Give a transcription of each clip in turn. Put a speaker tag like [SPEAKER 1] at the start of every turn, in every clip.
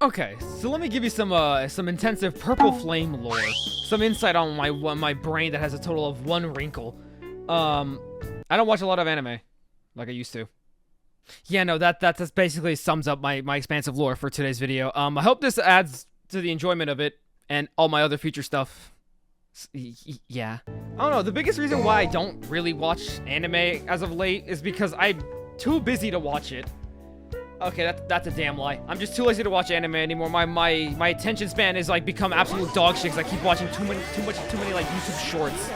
[SPEAKER 1] Okay, so let me give you some intensive Purple Flame lore, some insight on my brain that has a total of 1 wrinkle. I don't watch a lot of anime, like I used to. Yeah, no, that basically sums up my expansive lore for today's video. I hope this adds to the enjoyment of it and all my other future stuff. Yeah. I don't know, the biggest reason why I don't really watch anime as of late is because I'm too busy to watch it. Okay, that's a damn lie. I'm just too lazy to watch anime anymore. My attention span is like become absolute dog shit because I keep watching too many like YouTube shorts.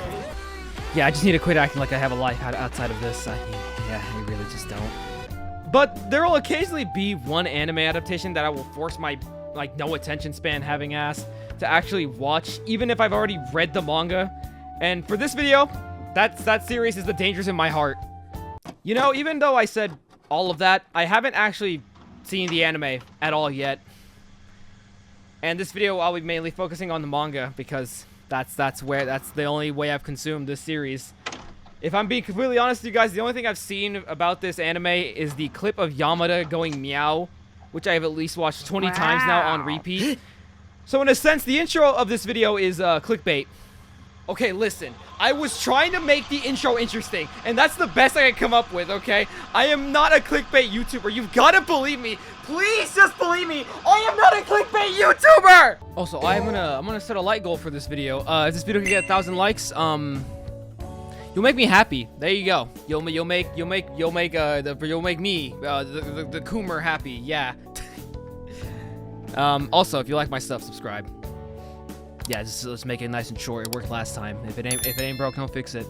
[SPEAKER 1] Yeah, I just need to quit acting like I have a life outside of this. Yeah, I really just don't. But there will occasionally be one anime adaptation that I will force my like no attention span having ass to actually watch, even if I've already read the manga. And for this video, that series is The Dangers in My Heart. You know, even though I said all of that, I haven't actually seen the anime at all yet. And this video, I'll be mainly focusing on the manga because that's the only way I've consumed this series. If I'm being completely honest with you guys, the only thing I've seen about this anime is the clip of Yamada going meow, which I have at least watched 20 times now on repeat. So in a sense, the intro of this video is clickbait. Okay, listen, I was trying to make the intro interesting, and that's the best I could come up with, okay? I am not a clickbait YouTuber. You've got to believe me. Please just believe me. I am not a clickbait YouTuber. Also, I'm gonna set a like goal for this video. If this video can get 1,000 likes, you'll make me happy. There you go. You'll make me, the Coomer happy. Yeah. Also, if you like my stuff, subscribe. Yeah, just let's make it nice and short. It worked last time. If it ain't broke, don't fix it.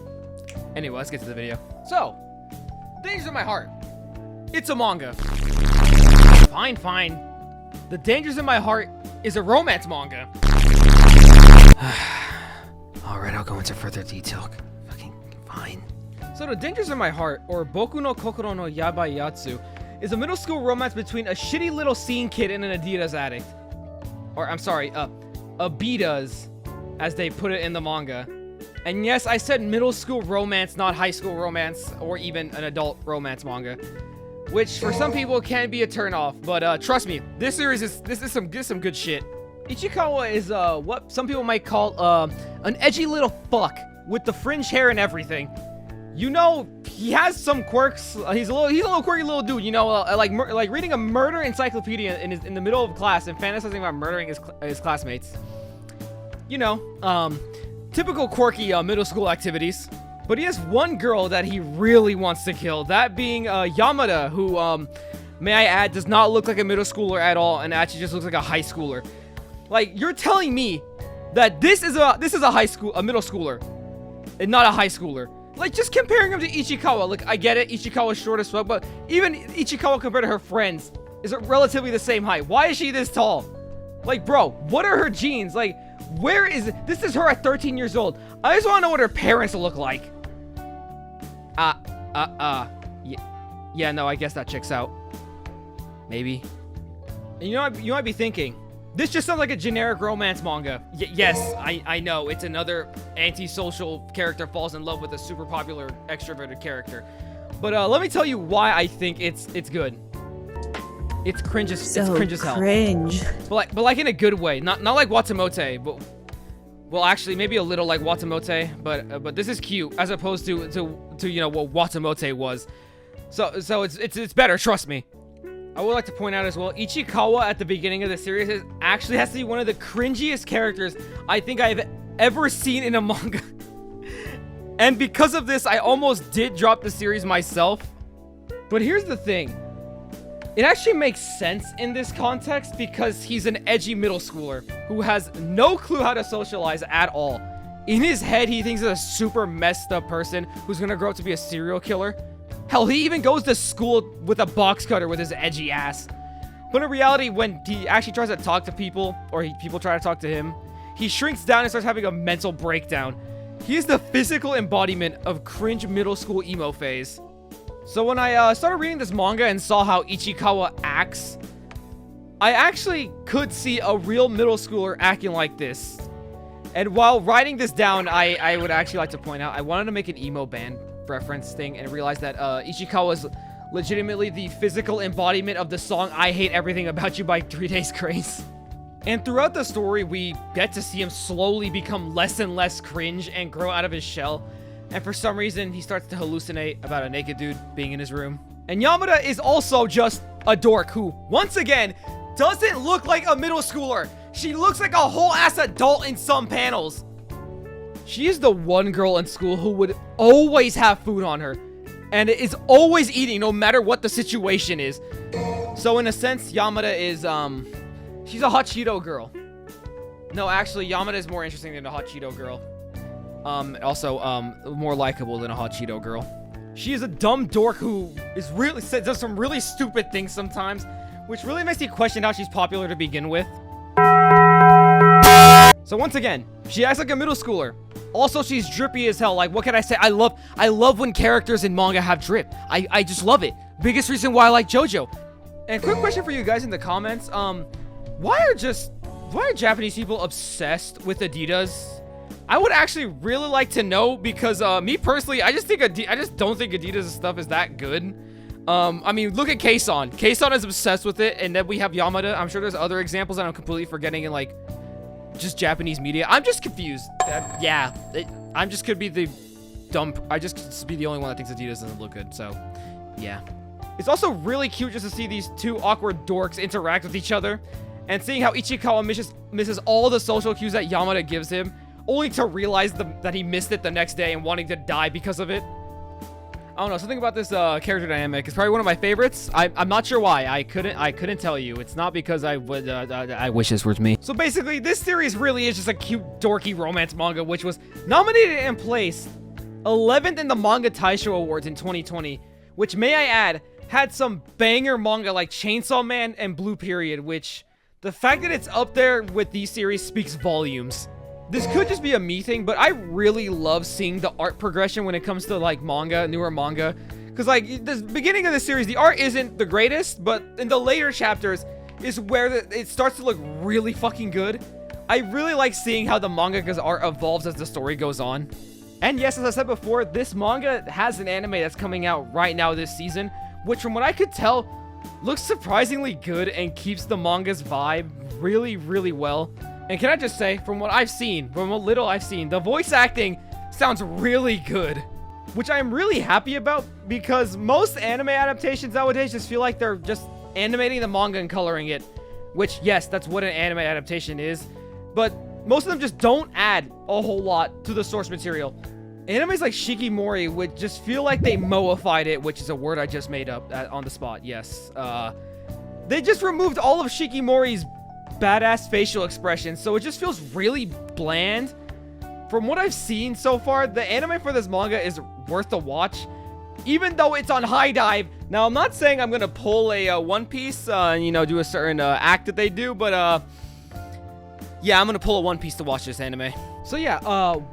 [SPEAKER 1] Anyway, let's get to the video. So, Dangers in My Heart. It's a manga. Fine. The Dangers in My Heart is a romance manga. Alright, I'll go into further detail. Fucking fine. So the Dangers in My Heart, or Boku no Kokoro no Yabai Yatsu, is a middle school romance between a shitty little scene kid and an Adidas addict. Or, I'm sorry, Abitas, as they put it in the manga. And yes, I said middle school romance, not high school romance, or even an adult romance manga. Which, for some people, can be a turnoff, but trust me, this series is some good shit. Ichikawa is what some people might call an edgy little fuck with the fringe hair and everything. You know, he has some quirks. He's a little quirky little dude. You know, like reading a murder encyclopedia in the middle of class and fantasizing about murdering his classmates. You know, typical quirky middle school activities. But he has one girl that he really wants to kill. That being Yamada, who, may I add, does not look like a middle schooler at all, and actually just looks like a high schooler. Like, you're telling me that this is a middle schooler, and not a high schooler. Like, just comparing him to Ichikawa. Look, I get it, Ichikawa's short as fuck, but even Ichikawa compared to her friends is relatively the same height. Why is she this tall? Like, bro, what are her genes? Like, where is this? Is her at 13 years old. I just want to know what her parents look like. Yeah, no, I guess that checks out. Maybe. And you might be thinking, this just sounds like a generic romance manga. Yes, I know. It's another antisocial character falls in love with a super popular extroverted character. But let me tell you why I think it's good. It's cringe as
[SPEAKER 2] So
[SPEAKER 1] it's cringe as hell.
[SPEAKER 2] Cringe.
[SPEAKER 1] But like in a good way. Not like Watamote, but well, actually maybe a little like Watamote, but this is cute as opposed to you know what Watamote was. So it's better, trust me. I would like to point out as well, Ichikawa at the beginning of the series actually has to be one of the cringiest characters I think I've ever seen in a manga. And because of this, I almost did drop the series myself. But here's the thing. It actually makes sense in this context because he's an edgy middle schooler who has no clue how to socialize at all. In his head, he thinks he's a super messed up person who's gonna grow up to be a serial killer. Hell, he even goes to school with a box cutter with his edgy ass. But in reality, when he actually tries to talk to people, or people try to talk to him, he shrinks down and starts having a mental breakdown. He is the physical embodiment of cringe middle school emo phase. So when I started reading this manga and saw how Ichikawa acts, I actually could see a real middle schooler acting like this. And while writing this down, I would actually like to point out, I wanted to make an emo band reference thing and realized that Ichikawa's legitimately the physical embodiment of the song I Hate Everything About You by 3 Days Grace. And throughout the story, we get to see him slowly become less and less cringe and grow out of his shell. And for some reason, he starts to hallucinate about a naked dude being in his room. And Yamada is also just a dork who, once again, doesn't look like a middle schooler. She looks like a whole-ass adult in some panels. She is the one girl in school who would always have food on her. And is always eating no matter what the situation is. So in a sense, Yamada is, she's a hot Cheeto girl. No, actually, Yamada is more interesting than a hot Cheeto girl. More likable than a hot Cheeto girl. She is a dumb dork who is really does some really stupid things sometimes, which really makes you question how she's popular to begin with. So once again, she acts like a middle schooler. Also, she's drippy as hell. Like, what can I say? I love when characters in manga have drip. I just love it. Biggest reason why I like JoJo. And quick question for you guys in the comments. Why are Japanese people obsessed with Adidas? I would actually really like to know because me personally, I just don't think Adidas stuff is that good. I mean, look at Keisan. Keisan is obsessed with it, and then we have Yamada. I'm sure there's other examples that I'm completely forgetting in like just Japanese media. I'm just confused. I'm just could be the dumb. I just be the only one that thinks Adidas doesn't look good. So, yeah. It's also really cute just to see these two awkward dorks interact with each other, and seeing how Ichikawa misses all the social cues that Yamada gives him, only to realize that he missed it the next day and wanting to die because of it. I don't know, something about this character dynamic is probably one of my favorites. I'm not sure why. I couldn't tell you. It's not because I wish this was me. So basically, this series really is just a cute, dorky romance manga, which was nominated and placed 11th in the Manga Taisho Awards in 2020, which, may I add, had some banger manga like Chainsaw Man and Blue Period, which the fact that it's up there with these series speaks volumes. This could just be a me thing, but I really love seeing the art progression when it comes to like manga, newer manga. Because like the beginning of the series, the art isn't the greatest, but in the later chapters is where it starts to look really fucking good. I really like seeing how the mangaka's art evolves as the story goes on. And yes, as I said before, this manga has an anime that's coming out right now this season, which from what I could tell, looks surprisingly good and keeps the manga's vibe really, really well. And can I just say, from what I've seen, from what little I've seen, the voice acting sounds really good. Which I am really happy about, because most anime adaptations nowadays just feel like they're just animating the manga and coloring it. Which, yes, that's what an anime adaptation is. But most of them just don't add a whole lot to the source material. Animes like Shikimori would just feel like they moified it, which is a word I just made up on the spot, yes. They just removed all of Shikimori's badass facial expressions, so it just feels really bland. From what I've seen so far, the anime for this manga is worth the watch, even though it's on High Dive. Now, I'm not saying I'm gonna pull a One Piece, you know, do a certain act that they do, but yeah, I'm gonna pull a One Piece to watch this anime. So yeah,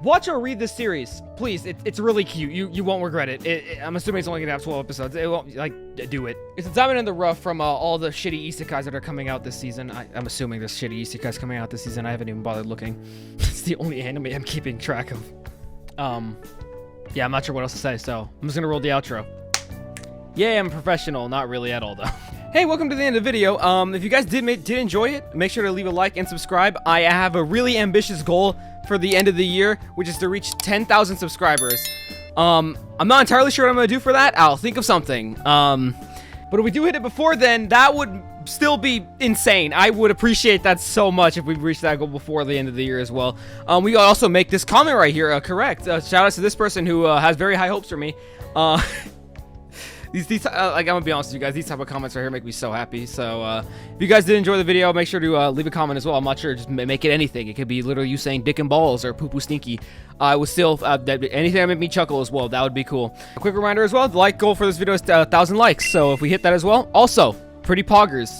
[SPEAKER 1] watch or read this series, please. It's really cute. You won't regret it. I'm assuming it's only gonna have 12 episodes. It won't, like, do it. It's a diamond in the rough from all the shitty isekais that are coming out this season. I'm assuming there's shitty isekais coming out this season. I haven't even bothered looking. It's the only anime I'm keeping track of. Yeah, I'm not sure what else to say, so I'm just gonna roll the outro. Yeah, I'm a professional. Not really at all, though. Hey, welcome to the end of the video. If you guys did enjoy it, make sure to leave a like and subscribe. I have a really ambitious goal for the end of the year, which is to reach 10,000 subscribers. I'm not entirely sure what I'm gonna do for that. I'll think of something. But if we do hit it before then, that would still be insane. I would appreciate that so much if we reach that goal before the end of the year as well. We also make this comment right here correct. Shout out to this person who has very high hopes for me. Like, I'm gonna be honest with you guys, these type of comments right here make me so happy. So if you guys did enjoy the video, make sure to leave a comment as well. I'm not sure, just make it anything. It could be literally you saying dick and balls or poo poo stinky. I would still anything that made me chuckle as well, that would be cool. A quick reminder as well, the like goal for this video is 1,000 likes, so if we hit that as well. Also, pretty poggers,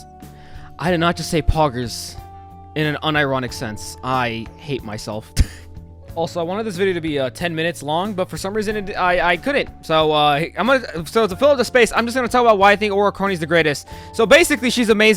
[SPEAKER 1] I did not just say poggers in an unironic sense. I hate myself. Also, I wanted this video to be 10 minutes long, but for some reason I couldn't. So so to fill up the space, I'm just gonna talk about why I think Ora Crony's the greatest. So basically, she's amazing.